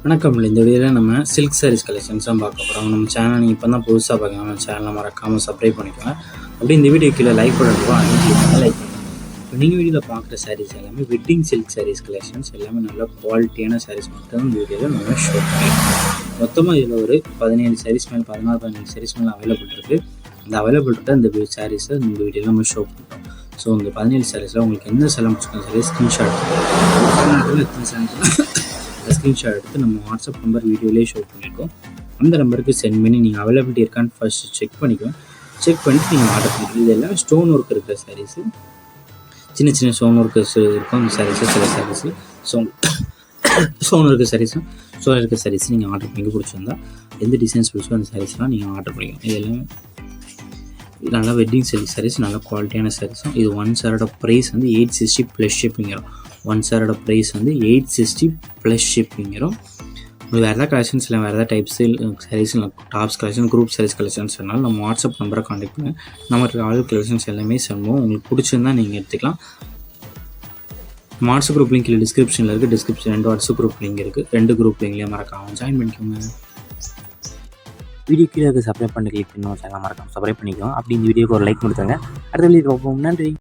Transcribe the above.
வணக்கம். இந்த வீடியோவில் நம்ம சில்க் சாரீஸ் கலெக்ஷன்ஸ் தான் பார்க்க போகிறோம். நம்ம சேனல் நீங்கள் இப்போ தான் புதுசாக பார்க்கலாம். நம்ம சேனலை மறக்காமல் சப்ஸ்கிரைப் பண்ணிக்கோங்க. அப்படி இந்த வீடியோ கீழே லைக் பண்ணுறப்போ அனுப்பிடுங்க. லைக் பண்ணுங்கள். இப்போ நீங்கள் வீடியோவில் பார்க்குற சாரீஸ் எல்லாமே வெட்டிங் சில்க் சாரீஸ் கலெக்ஷன்ஸ் எல்லாமே நல்ல குவாலிட்டியான சாரீஸ் மட்டும் இந்த வீடியோவில் நம்ம ஷோ பண்ணியிருக்கோம். மொத்தமாக இதில் ஒரு 17 சாரீஸ் மேலே 17 சாரீஸ் மேலே அவைலபிள் இருக்குது. அந்த அவைலபிள் இருக்க இந்த சாரீஸை இந்த வீடியோவில் நம்ம ஷோ பண்ணுறோம். ஸோ இந்த 17 சாரீஸில் உங்களுக்கு எந்த செலம் பிடிச்சிருக்கோம் சரி ஸ்க்ரீன்ஷாட் ஸ்க்ரீன்ஷாட் எடுத்து நம்ம வாட்ஸ்அப் நம்பர் வீடியோலேயே ஷோ பண்ணியிருக்கோம். அந்த நம்பருக்கு சென்ட் பண்ணி நீங்கள் அவைலபிலிட்டி இருக்கான்னு ஃபஸ்ட்டு செக் பண்ணிக்கோங்க. செக் பண்ணிவிட்டு நீங்கள் ஆர்டர் பண்ணிக்கலாம். இது எல்லாம் ஸ்டோன் ஒர்க் இருக்கிற சாரீஸு, சின்ன சின்ன ஸ்டோன் ஒர்க்கு இருக்கும் அந்த சாரீஸு. சில சாரீஸு ஸ்டோன் இருக்க சாரீஸும் ஸ்டோன் இருக்க சாரீஸ் நீங்கள் ஆர்டர் பண்ணி பிடிச்சிருந்தா எந்த டிசைன்ஸ் பிடிச்சோ அந்த சாரீஸ்லாம் நீங்கள் ஆர்டர் பண்ணிக்கலாம். இதெல்லாம் நல்லா வெட்டிங் சில்க் சாரீஸ், நல்ல குவாலிட்டியான சாரீஸும். இது 1 சாரோட ப்ரைஸ் வந்து 860 ப்ளஸ் ஷிப்பிங் வரும். 1 சாரோட ப்ரைஸ் வந்து 860 ப்ளஸ் ஷிப்பிங் வரும். உங்களுக்கு வேறு எதாவது கலெக்ஷன்ஸ் இல்லை, வேறு எதாவது types saris, tops collection, group saris collections வேணாலும் நம்ம வாட்ஸ்அப் நம்பரை கான்டெக்ட் பண்ணுங்கள். நமக்கு ஆல் கலெக்ஷன்ஸ் எல்லாமே சொல்லுவோம். உங்களுக்கு பிடிச்சிருந்தா நீங்கள் எடுத்துக்கலாம். வாட்ஸ்அப் குரூப் லிங்க் டிஸ்கிரிப்ஷனில் இருக்குது. டிஸ்கிரிப்ஷன் 2 வாட்ஸ்அப் குரூப் லிங்க் இருக்குது. 2 குரூப் லிங்க்லேயே மறக்காமல் ஜாயின் பண்ணிக்கோங்க. வீடியோ கீழே சப்ஸ்கிரைப் பண்ணி கிளிக் பண்ணி சேனல் மறக்காமல் சப்ஸ்கிரைப் பண்ணிக்கோங்க. அப்படி இந்த வீடியோக்கு ஒரு லைக் கொடுத்துருங்க. அடுத்த வீடியோ பார்ப்போம். நன்றி.